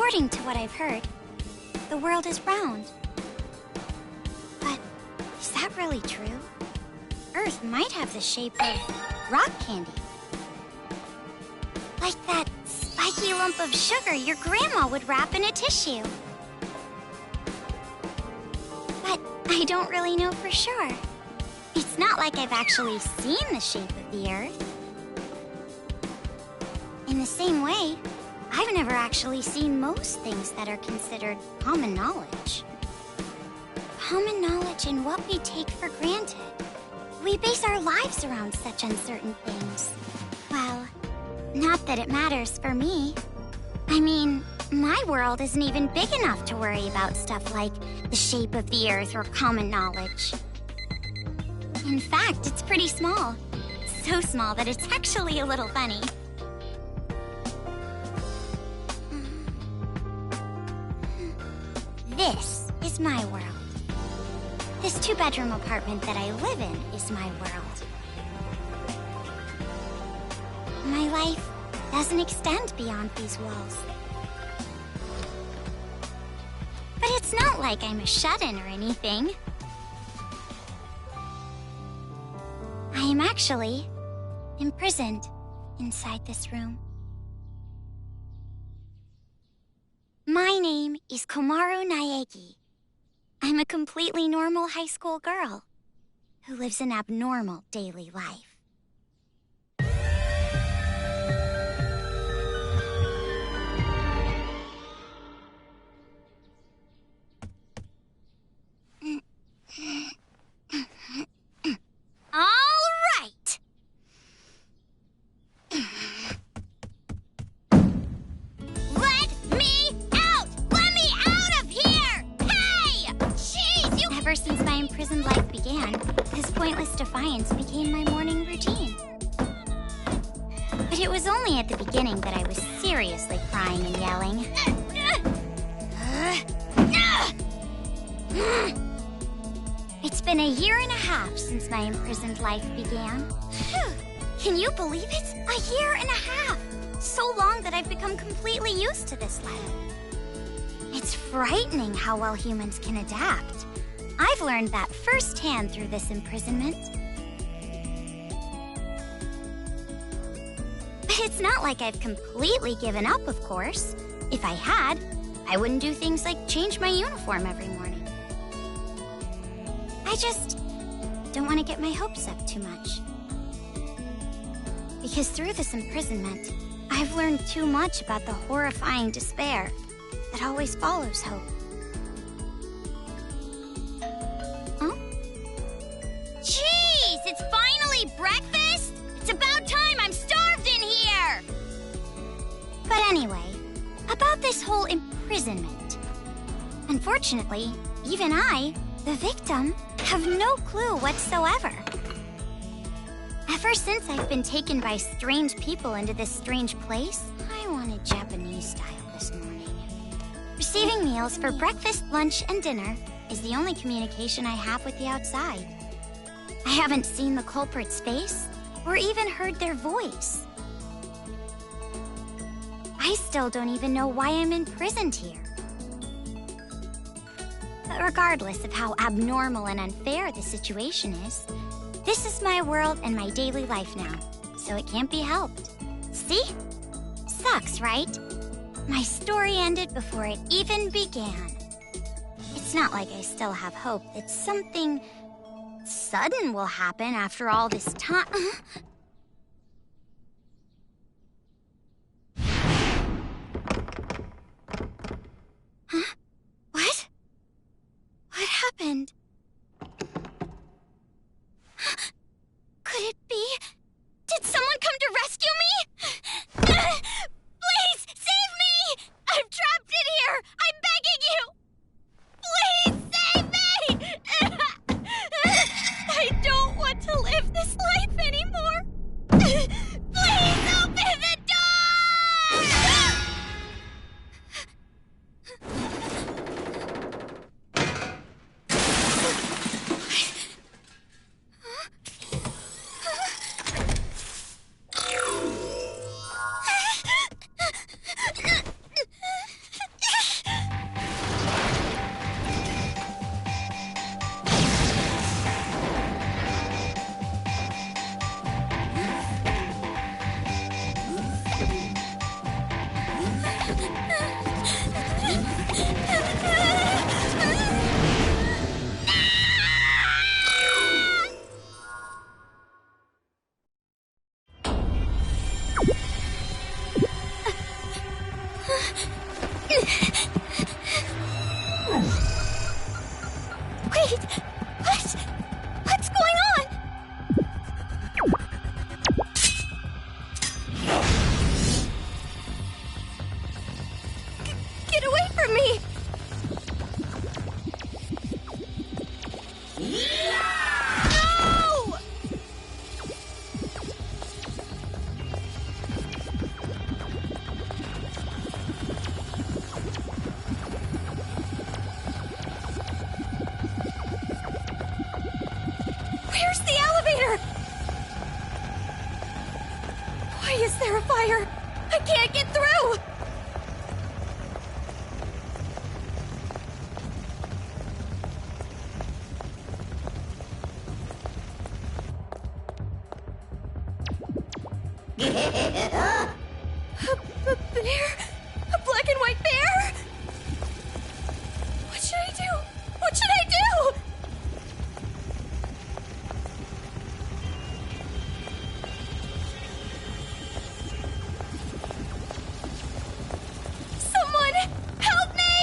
According to what I've heard, the world is round. But is that really true? Earth might have the shape of rock candy. Like that spiky lump of sugar your grandma would wrap in a tissue. But I don't really know for sure. It's not like I've actually seen the shape of the Earth. In the same way, I've never actually seen most things that are considered common knowledge. Common knowledge in what we take for granted. We base our lives around such uncertain things. Well, not that it matters for me. I mean, my world isn't even big enough to worry about stuff like the shape of the Earth or common knowledge. In fact, it's pretty small. So small that it's actually a little funny. This is my world. This two-bedroom apartment that I live in is my world. My life doesn't extend beyond these walls. But it's not like I'm a shut-in or anything. I am actually imprisoned inside this room. My name is Komaru Naegi. I'm a completely normal high school girl who lives an abnormal daily life. All right. Let me out! Let me out of here! Hey! Jeez, you... Ever since my imprisoned life began, this pointless defiance became my morning routine. But it was only at the beginning that I was seriously crying and yelling. It's been a year and a half since my imprisoned life began. Can you believe it? A year and a half! So long that I've become completely used to this life. It's frightening how well humans can adapt. I've learned that firsthand through this imprisonment. But it's not like I've completely given up, of course. If I had, I wouldn't do things like change my uniform every morning. I just don't want to get my hopes up too much. Because through this imprisonment, I've learned too much about the horrifying despair that always follows hope. Huh? Jeez, it's finally breakfast? It's about time, I'm starved in here! But anyway, about this whole imprisonment. Unfortunately, even I, the victim, have no clue whatsoever. Ever since I've been taken by strange people into this strange place, I wanted Japanese style this morning. Receiving meals for breakfast, lunch, and dinner is the only communication I have with the outside. I haven't seen the culprit's face or even heard their voice. I still don't even know why I'm imprisoned here. But regardless of how abnormal and unfair the situation is, this is my world and my daily life now, so it can't be helped. See? Sucks, right? My story ended before it even began. It's not like I still have hope that something sudden will happen after all this time. Huh? What? What happened? Could it be? Did someone come to rescue me? Please, save me! I'm trapped in here! I'm begging you! Please, save me! I don't want to live this life anymore! Please, open the door! Wait! What? What's going on? Get away from me! No! Where's the elevator? Why is there a fire? I can't get through! A bear? A black and white bear? What should I do? What should I do? Someone help me!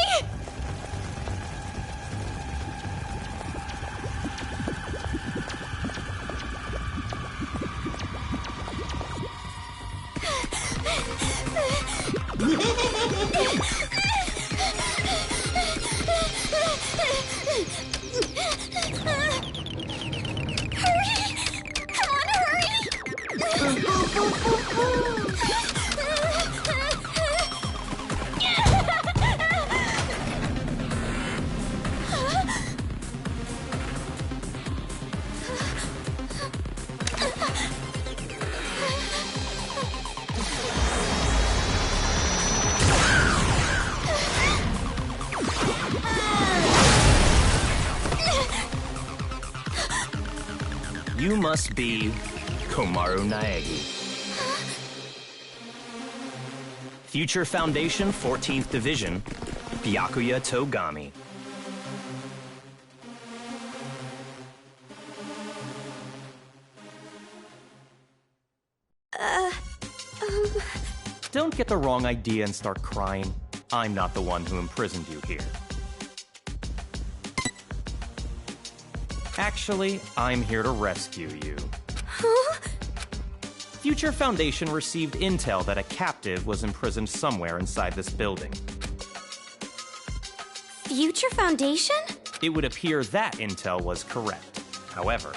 Hurry! Come on, You must be Komaru Naegi. Future Foundation 14th Division, Byakuya Togami. Don't get the wrong idea and start crying. I'm not the one who imprisoned you here. Actually, I'm here to rescue you. Huh? Future Foundation received intel that a captive was imprisoned somewhere inside this building. Future Foundation? It would appear that intel was correct. However,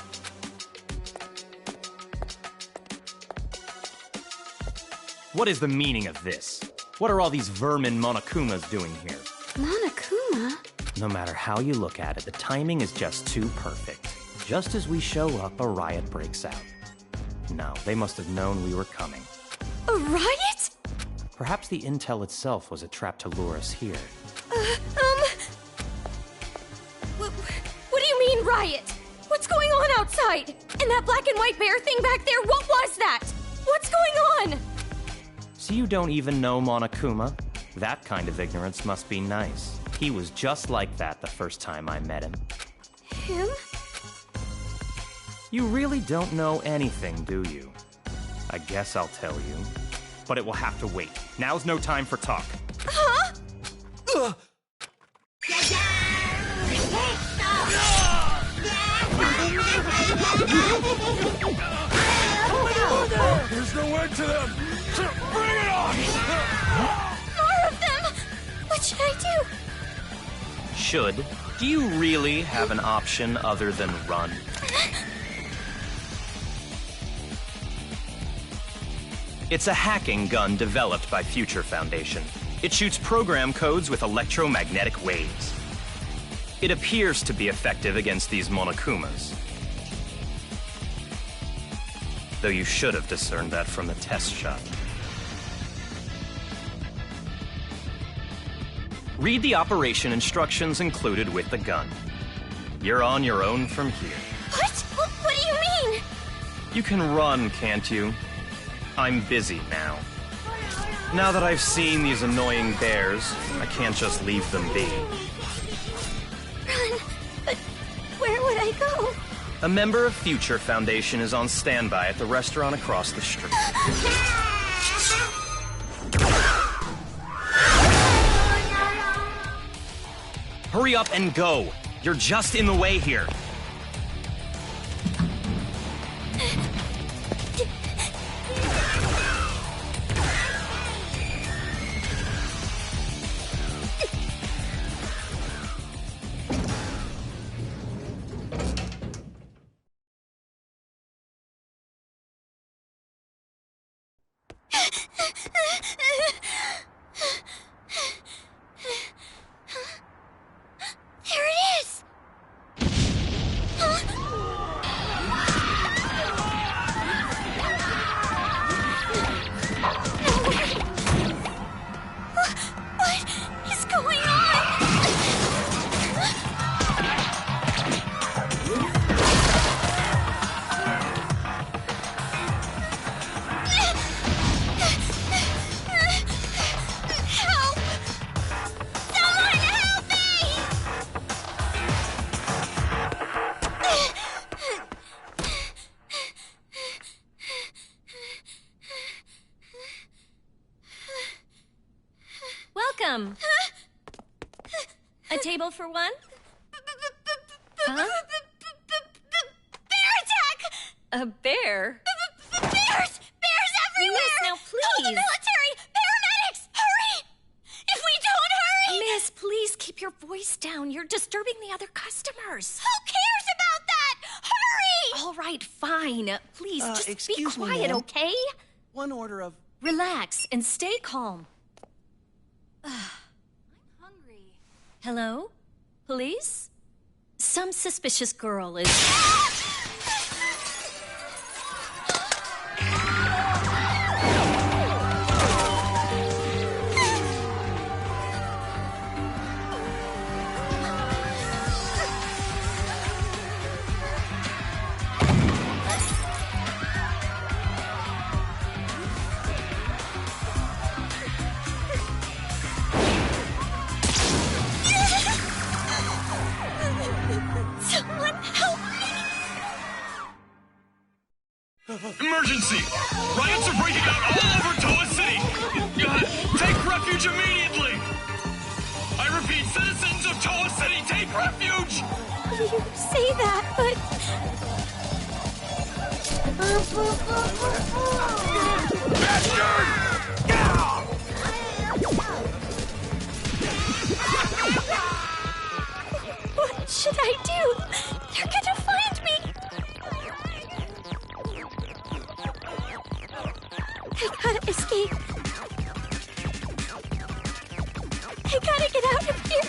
what is the meaning of this? What are all these vermin Monokumas doing here? Monokuma? No matter how you look at it, the timing is just too perfect. Just as we show up, a riot breaks out. No, they must have known we were coming. A riot? Perhaps the intel itself was a trap to lure us here. What do you mean, riot? What's going on outside? And that black and white bear thing back there, what was that? What's going on? So you don't even know Monokuma? That kind of ignorance must be nice. He was just like that the first time I met him. Him? You really don't know anything, do you? I guess I'll tell you. But it will have to wait. Now's no time for talk. Huh? Ugh. There's no end to them! Bring it on! More of them! What should I do? Should? Do you really have an option other than run? It's a hacking gun developed by Future Foundation. It shoots program codes with electromagnetic waves. It appears to be effective against these Monokumas. Though you should have discerned that from the test shot. Read the operation instructions included with the gun. You're on your own from here. What? What do you mean? You can run, can't you? I'm busy now. Now that I've seen these annoying bears, I can't just leave them be. Run? But where would I go? A member of Future Foundation is on standby at the restaurant across the street. Hurry up and go! You're just in the way here. There it is! What is going on? Help! Someone help me! Welcome. A table for one? Huh? Bear attack! A bear? Bears! Bears everywhere! Miss, now Call the please. military! Paramedics! Hurry! If we don't hurry! Miss, please keep your voice down. You're disturbing the other customers. Who cares about that? Hurry! All right, fine. Please, just be excuse me, quiet, ma'am. okay? One order of... Relax and stay calm. I'm hungry. Hello? Police? Some suspicious girl is... Someone help me! Emergency! Riots are breaking out all over Toa City! Take refuge immediately! I repeat, citizens of Toa City, take refuge! You say that, but... What should I do? They're gonna find me! I gotta escape. I gotta get out of here.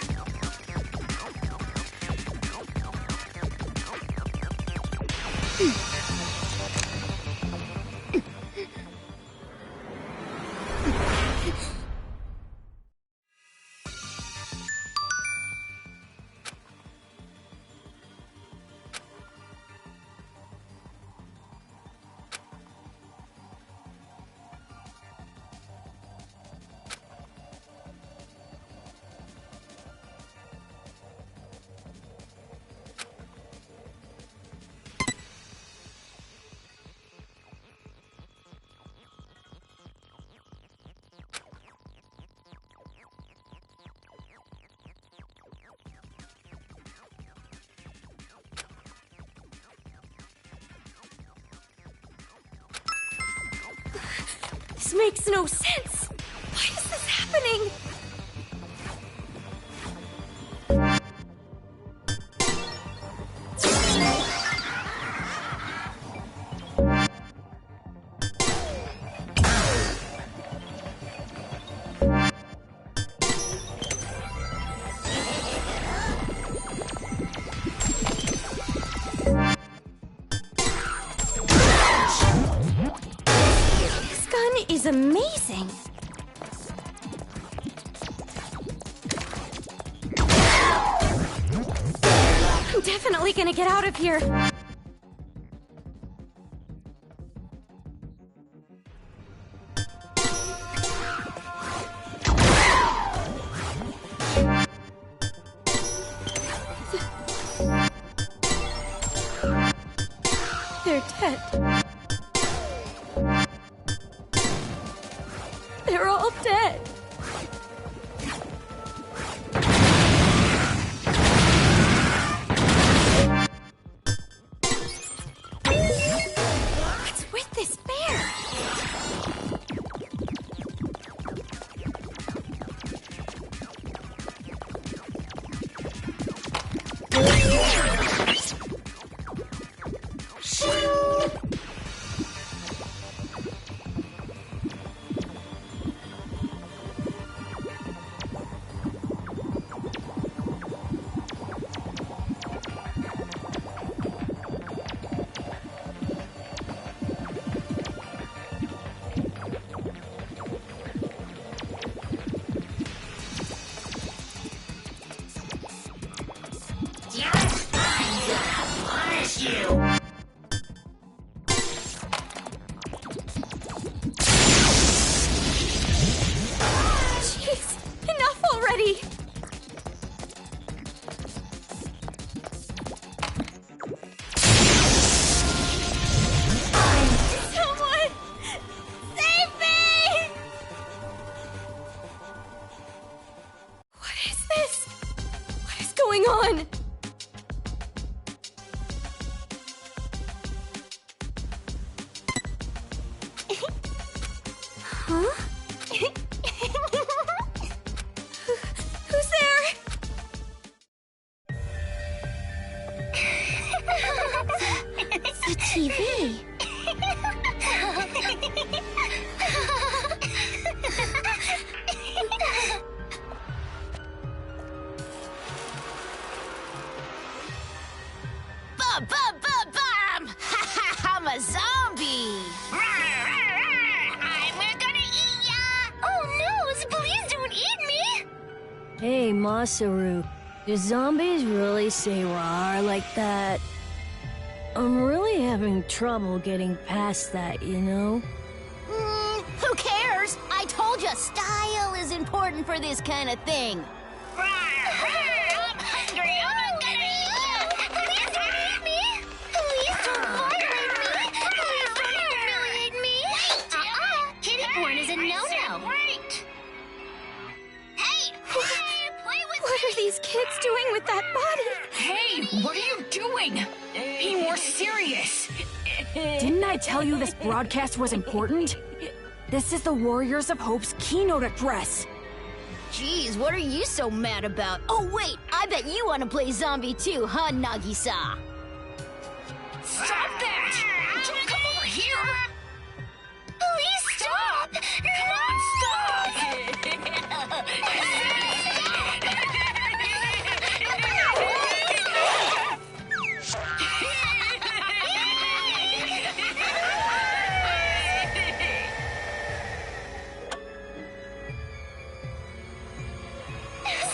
This makes no sense. Why is this happening? This gun is amazing. I'm definitely gonna get out of here. They're dead. They're all dead. you! Jeez, enough already! Someone! Save me! What is this? What is going on? Huh? Who's there? The TV. Bum! I'm a zombie! We're gonna eat ya! Oh no, please don't eat me! Hey, Masaru, do zombies really say rawr like that? I'm really having trouble getting past that, you know? Who cares? I told you, style is important for this kind of thing. I'm hungry. I'm gonna eat you. Please don't eat me. Please don't violate me. Please don't humiliate me. Kitty porn is a no-no. Wait. Hey, play with What are these kids doing with that body? Hey, what are you doing? Be more serious. Didn't I tell you this broadcast was important? This is the Warriors of Hope's keynote address. Jeez, what are you so mad about? Oh, wait, I bet you want to play zombie too, huh, Nagisa? Stop that! Don't come over here! Please stop. Come on, stop!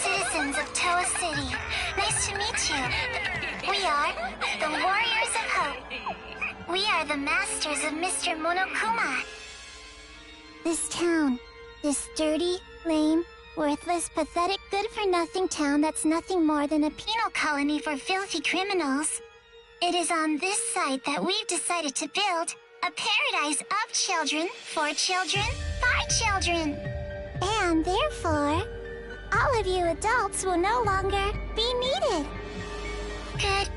Citizens of Toa City, nice to meet you. We are the Warriors of Hope. We are the masters of Mr. Monokuma. This town, this dirty, lame, worthless, pathetic, good-for-nothing town that's nothing more than a penal colony for filthy criminals. It is on this site that we've decided to build a paradise of children, for children, by children. And therefore, all of you adults will no longer be needed. Goodbye.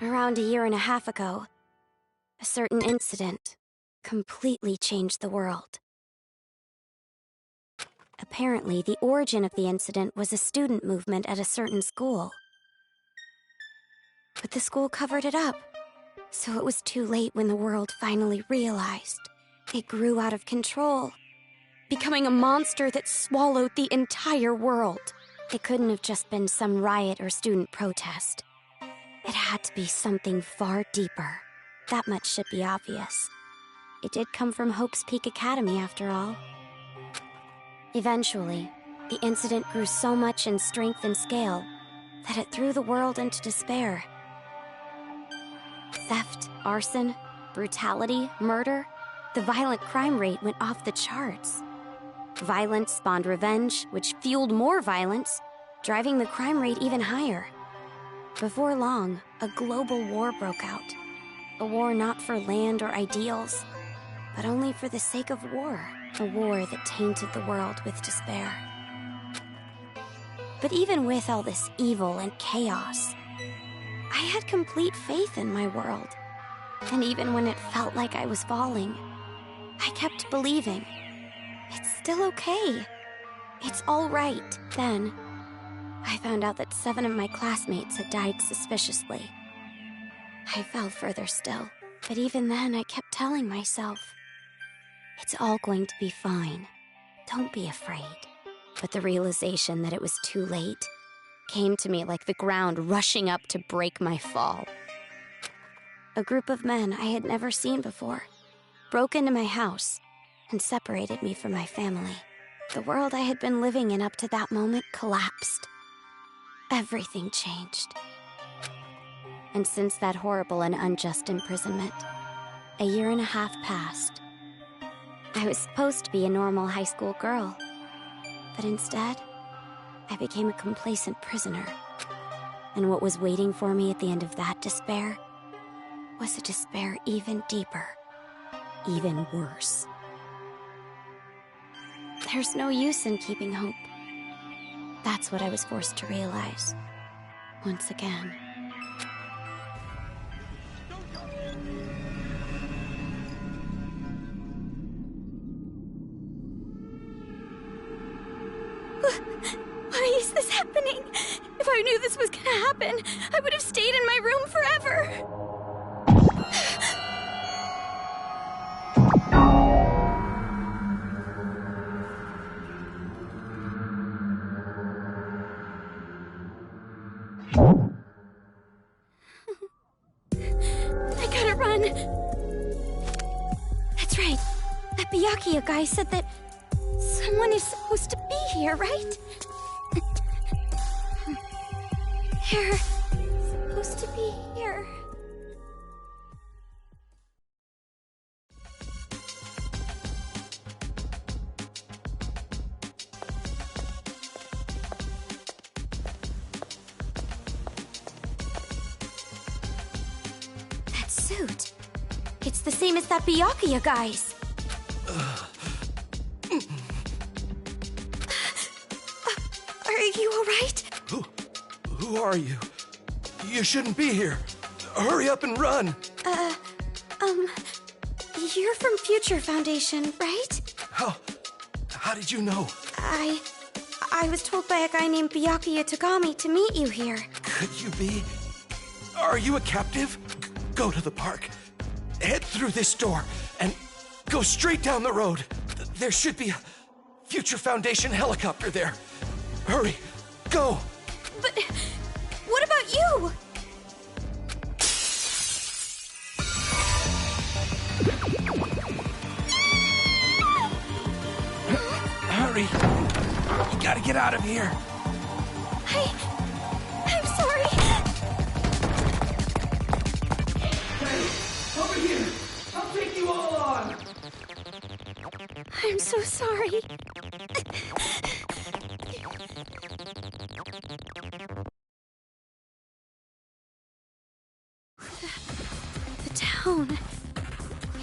Around a year and a half ago, a certain incident completely changed the world. Apparently, the origin of the incident was a student movement at a certain school. But the school covered it up, so it was too late when the world finally realized. It grew out of control, becoming a monster that swallowed the entire world. It couldn't have just been some riot or student protest. It had to be something far deeper. That much should be obvious. It did come from Hope's Peak Academy, after all. Eventually, the incident grew so much in strength and scale that it threw the world into despair. Theft, arson, brutality, murder, the violent crime rate went off the charts. Violence spawned revenge, which fueled more violence, driving the crime rate even higher. Before long, a global war broke out. A war not for land or ideals, but only for the sake of war. A war that tainted the world with despair. But even with all this evil and chaos, I had complete faith in my world. And even when it felt like I was falling, I kept believing. It's still okay. It's all right. Then, I found out that 7 of my classmates had died suspiciously. I fell further still. But even then, I kept telling myself, it's all going to be fine. Don't be afraid. But the realization that it was too late came to me like the ground rushing up to break my fall. A group of men I had never seen before broke into my house and separated me from my family. The world I had been living in up to that moment collapsed. Everything changed. And since that horrible and unjust imprisonment, a year and a half passed. I was supposed to be a normal high school girl, but instead, I became a complacent prisoner. And what was waiting for me at the end of that despair was a despair even deeper, even worse. There's no use in keeping hope. That's what I was forced to realize, once again. Why is this happening? If I knew this was gonna happen, I would have stayed in my room forever. I gotta run. That's right. That Byakuya guy said that someone is supposed to be here, right? They're supposed to be here. That suit. It's the same as that Byakuya guy's. Are you alright? Who are you? You shouldn't be here. Hurry up and run. You're from Future Foundation, right? How did you know? I was told by a guy named Byakuya Togami to meet you here. Could you be? Are you a captive? Go to the park. Head through this door and go straight down the road. There should be a Future Foundation helicopter there. Hurry, go. But what about you? Hurry. You gotta get out of here. I'm sorry. Hey, over here. I'll take you all on. I'm so sorry. The town.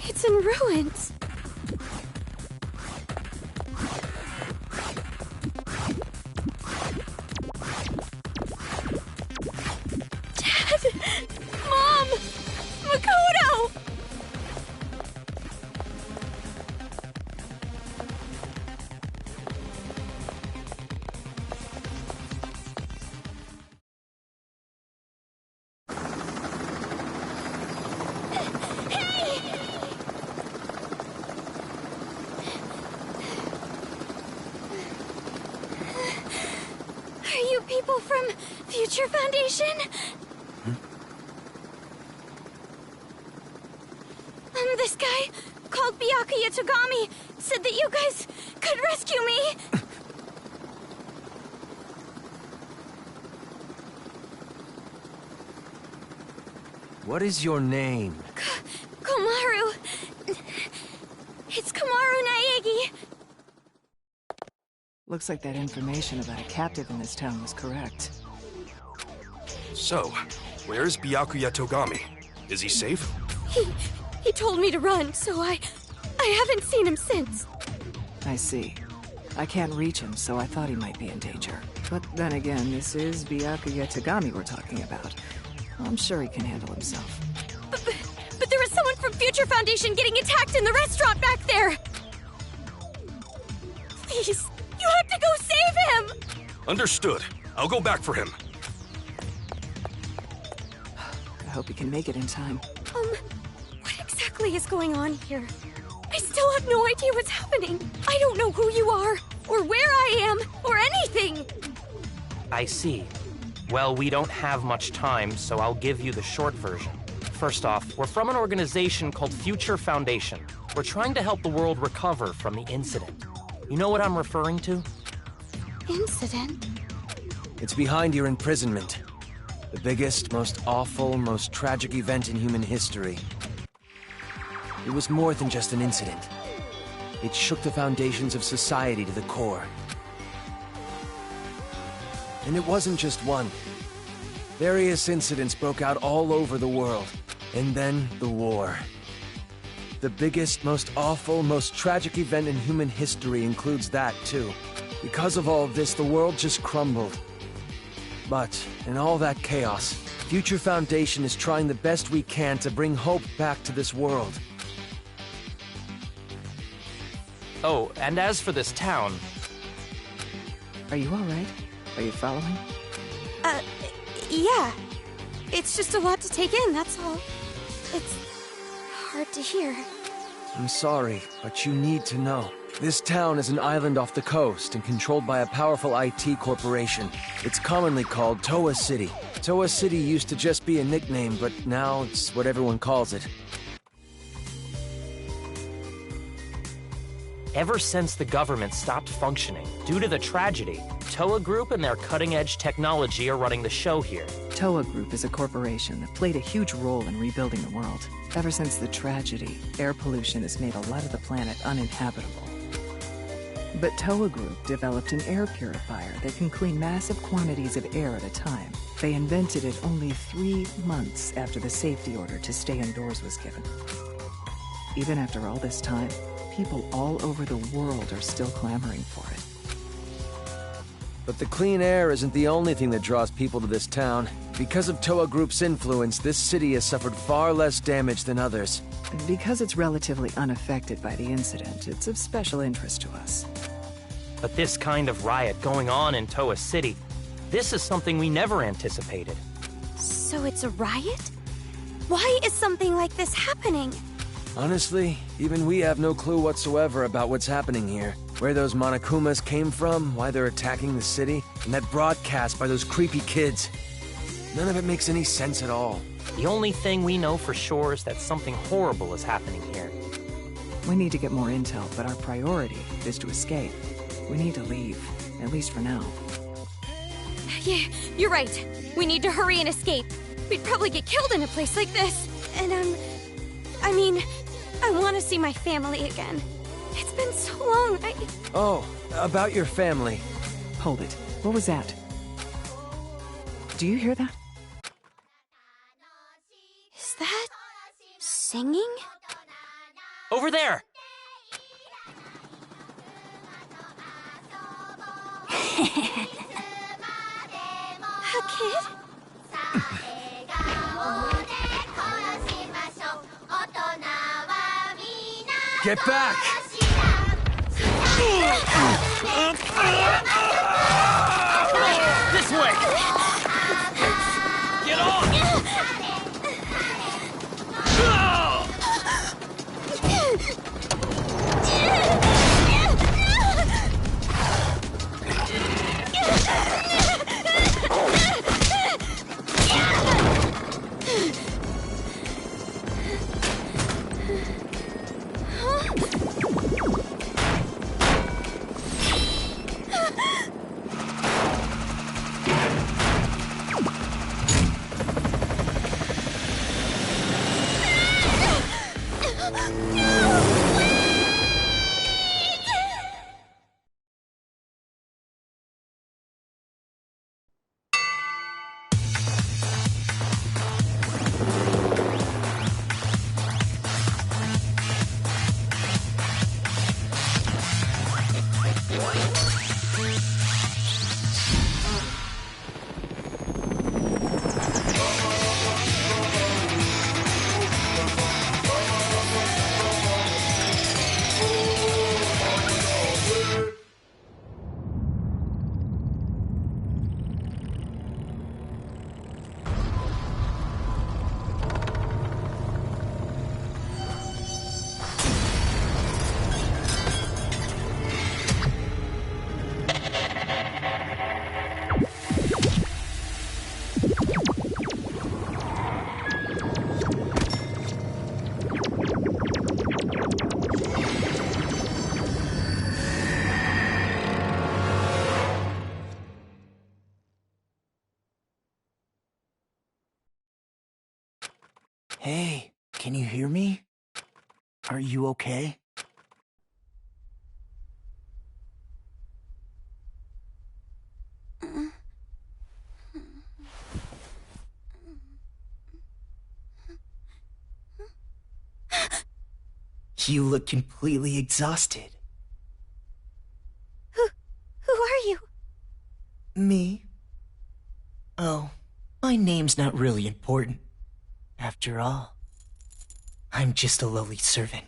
It's in ruins. Dad! Mom! people from Future Foundation? This guy called Byakuya Togami said that you guys could rescue me. What is your name? Komaru. It's Komaru Naegi. Looks like that information about a captive in this town was correct. So, where's Byakuya Togami? Is he safe? He told me to run, so I haven't seen him since. I see. I can't reach him, so I thought he might be in danger. But then again, this is Byakuya Togami we're talking about. I'm sure he can handle himself. But there was someone from Future Foundation getting attacked in the restaurant back there! Please, you have to go save him! Understood. I'll go back for him. I hope he can make it in time. What exactly is going on here? I still have no idea what's happening. I don't know who you are, or where I am, or anything. I see. Well, we don't have much time, so I'll give you the short version. First off, we're from an organization called Future Foundation. We're trying to help the world recover from the incident. You know what I'm referring to? Incident? It's behind your imprisonment. The biggest, most awful, most tragic event in human history. It was more than just an incident. It shook the foundations of society to the core. And it wasn't just one. Various incidents broke out all over the world. And then the war. The biggest, most awful, most tragic event in human history includes that, too. Because of all this, the world just crumbled. But, in all that chaos, Future Foundation is trying the best we can to bring hope back to this world. Oh, and as for this town... Are you alright? Are you following? Yeah. It's just a lot to take in, that's all. It's hard to hear. I'm sorry, but you need to know. This town is an island off the coast and controlled by a powerful IT corporation. It's commonly called Towa City. Towa City used to just be a nickname, but now it's what everyone calls it. Ever since the government stopped functioning due to the tragedy, Towa Group and their cutting-edge technology are running the show here. Towa Group is a corporation that played a huge role in rebuilding the world. Ever since the tragedy, air pollution has made a lot of the planet uninhabitable. But Towa Group developed an air purifier that can clean massive quantities of air at a time. They invented it only 3 months after the safety order to stay indoors was given. Even after all this time, people all over the world are still clamoring for it. But the clean air isn't the only thing that draws people to this town. Because of Towa Group's influence, this city has suffered far less damage than others. Because it's relatively unaffected by the incident, it's of special interest to us. But this kind of riot going on in Towa City, this is something we never anticipated. So it's a riot? Why is something like this happening? Honestly, even we have no clue whatsoever about what's happening here. Where those Monokumas came from, why they're attacking the city, and that broadcast by those creepy kids. None of it makes any sense at all. The only thing we know for sure is that something horrible is happening here. We need to get more intel, but our priority is to escape. We need to leave, at least for now. Yeah, you're right. We need to hurry and escape. We'd probably get killed in a place like this. And I want to see my family again. It's been so long, Oh, about your family. Hold it. What was that? Do you hear that? Is that... singing? Over there! A kid? Get back! This way! Get on! Hey, can you hear me? Are you okay? You look completely exhausted. Who are you? Me? Oh, my name's not really important. After all, I'm just a lowly servant.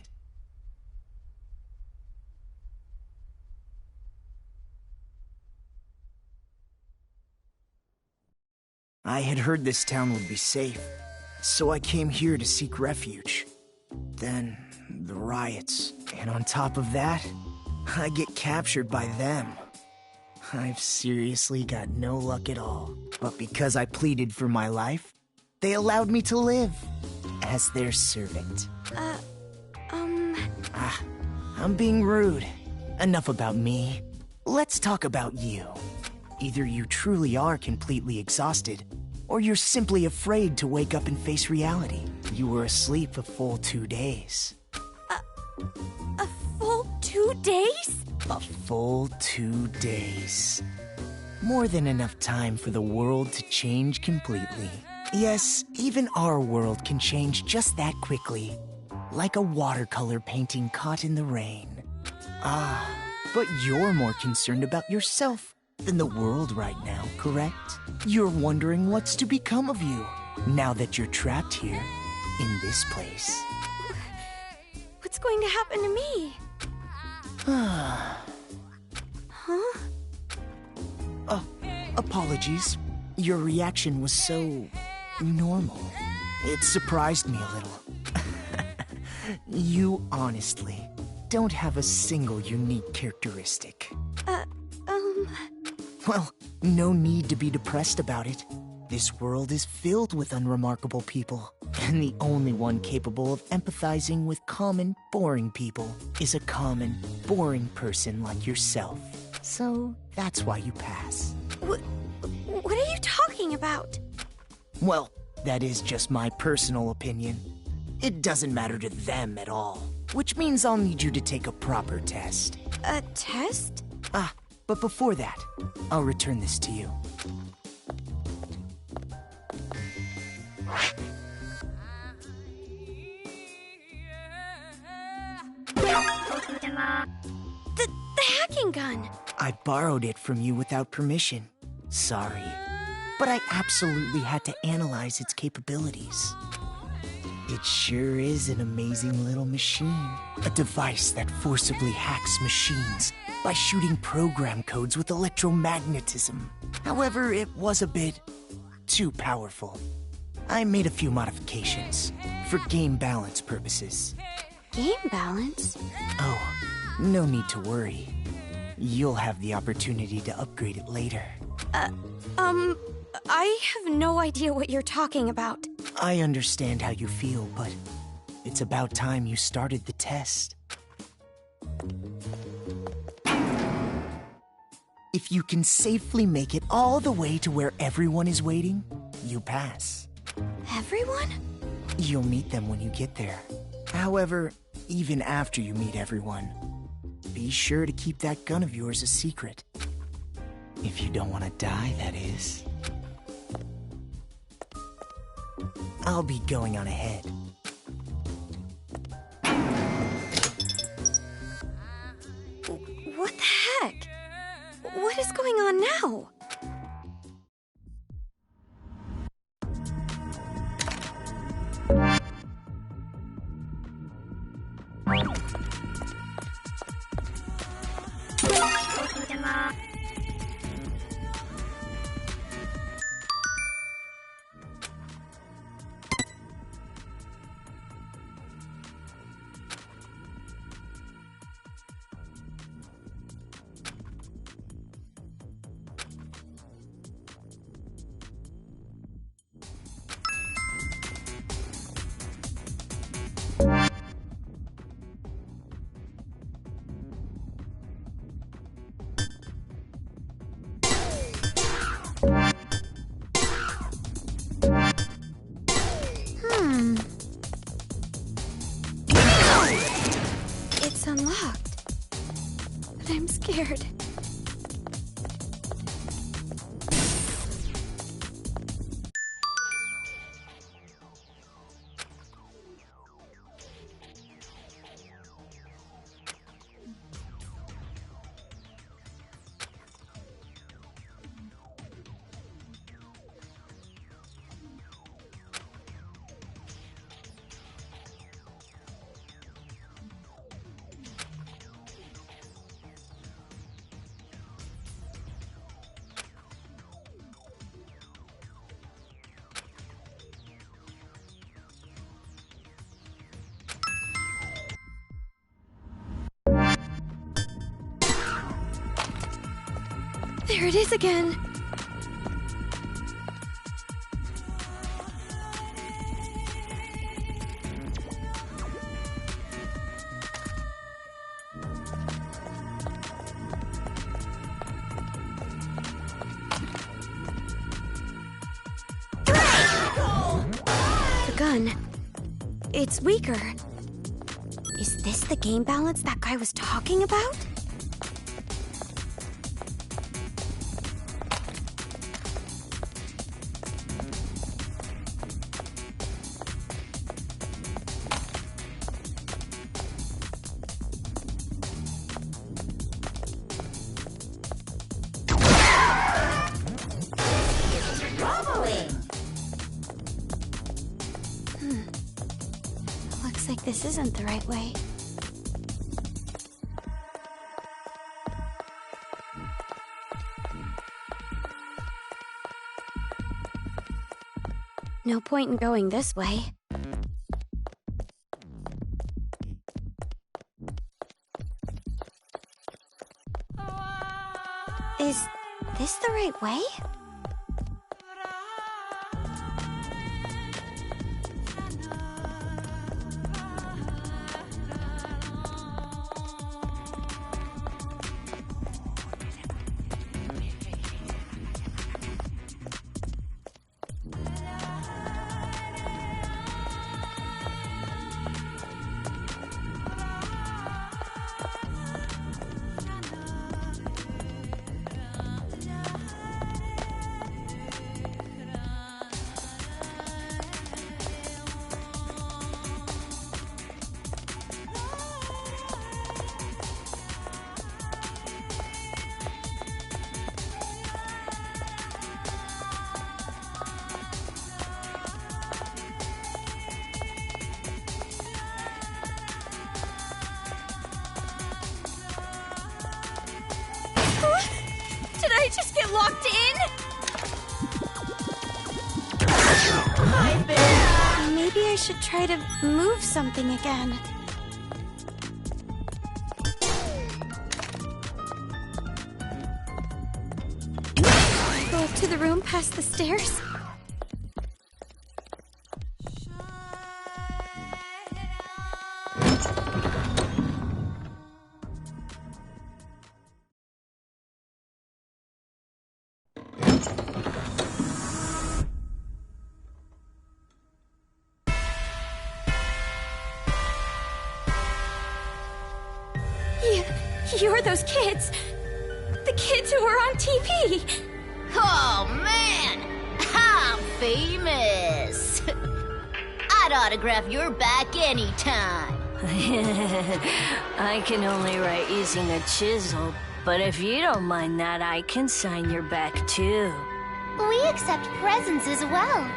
I had heard this town would be safe, so I came here to seek refuge. Then, the riots, and on top of that, I get captured by them. I've seriously got no luck at all. But because I pleaded for my life, they allowed me to live as their servant. I'm being rude. Enough about me. Let's talk about you. Either you truly are completely exhausted, or you're simply afraid to wake up and face reality. You were asleep a full 2 days. A full 2 days? A full 2 days. More than enough time for the world to change completely. Yes, even our world can change just that quickly. Like a watercolor painting caught in the rain. But you're more concerned about yourself than the world right now, correct? You're wondering what's to become of you now that you're trapped here in this place. What's going to happen to me? Huh? Apologies. Your reaction was so normal. It surprised me a little. You honestly don't have a single unique characteristic. Well, no need to be depressed about it. This world is filled with unremarkable people, and the only one capable of empathizing with common, boring people is a common, boring person like yourself. So, that's why you pass. What are you talking about? Well, that is just my personal opinion. It doesn't matter to them at all, which means I'll need you to take a proper test. A test? But before that, I'll return this to you. The hacking gun! I borrowed it from you without permission. Sorry. But I absolutely had to analyze its capabilities. It sure is an amazing little machine. A device that forcibly hacks machines by shooting program codes with electromagnetism. However, it was a bit too powerful. I made a few modifications for game balance purposes. Game balance? Oh, no need to worry. You'll have the opportunity to upgrade it later. I have no idea what you're talking about. I understand how you feel, but it's about time you started the test. If you can safely make it all the way to where everyone is waiting, you pass. Everyone? You'll meet them when you get there. However, even after you meet everyone, be sure to keep that gun of yours a secret. If you don't want to die, that is. I'll be going on ahead. What the heck? What is going on now? scared. There it is again! The gun. It's weaker. Is this the game balance that guy was talking about? Looks like this isn't the right way. No point in going this way. Is this the right way? Did I just get locked in? Maybe I should try to move something again. Go up to the room past the stairs. You're those kids. The kids who were on TV. Oh, man! I'm famous! I'd autograph your back anytime. I can only write using a chisel, but if you don't mind that, I can sign your back too. We accept presents as well.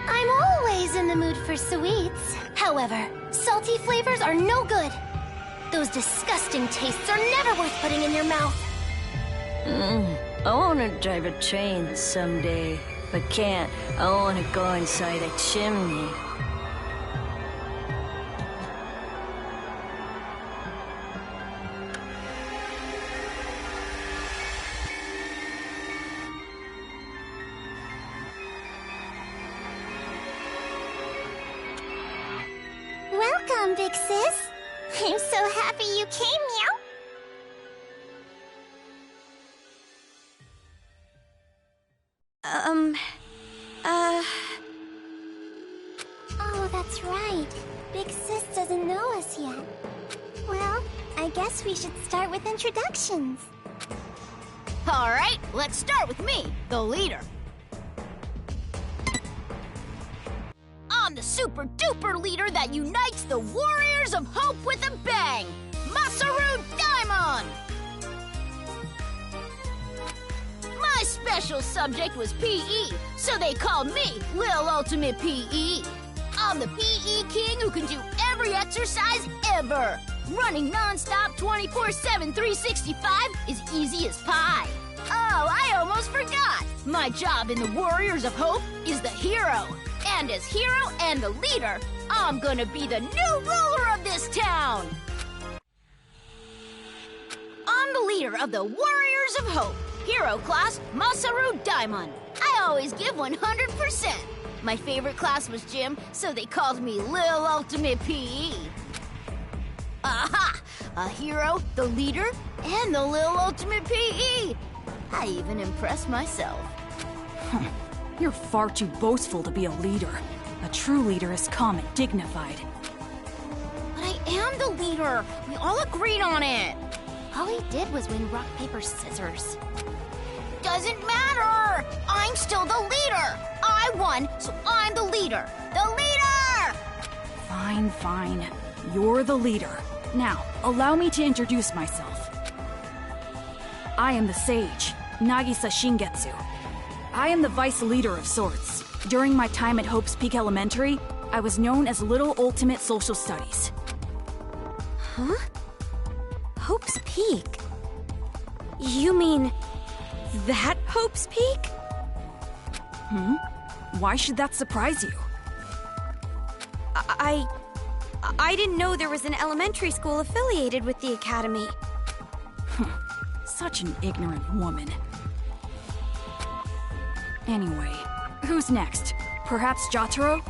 I'm always in the mood for sweets. However, salty flavors are no good. Those disgusting tastes are never worth putting in your mouth. I want to drive a train someday, but can't. I want to go inside a chimney. Welcome, Big Sis. I'm so happy you came, Meow. Oh, that's right. Big Sis doesn't know us yet. Well, I guess we should start with introductions. Alright, let's start with me, the leader. I'm the super duper leader that unites the Warriors of Hope with a bang! Masaru Daimon! My special subject was PE, so they called me Lil Ultimate PE. I'm the PE king who can do every exercise ever. Running non-stop 24/7 365 is easy as pie. Oh, I almost forgot. My job in the Warriors of Hope is the hero. And as hero and the leader, I'm gonna be the new ruler of this town. I'm the leader of the Warriors of Hope. Hero class, Masaru Daimon. I always give 100%. My favorite class was gym, so they called me Lil Ultimate PE. Aha! A hero, the leader, and the Lil Ultimate PE. I even impressed myself. You're far too boastful to be a leader. A true leader is calm and dignified. But I am the leader. We all agreed on it. All he did was win rock, paper, scissors. Doesn't matter. I'm still the leader. I won, so I'm the leader. The leader! Fine, fine. You're the leader. Now, allow me to introduce myself. I am the Sage, Nagisa Shingetsu. I am the vice leader of sorts. During my time at Hope's Peak Elementary, I was known as Little Ultimate Social Studies. Huh? Hope's Peak? You mean that Hope's Peak? Why should that surprise you? I didn't know there was an elementary school affiliated with the academy. Such an ignorant woman. Anyway, who's next? Perhaps Jotaro?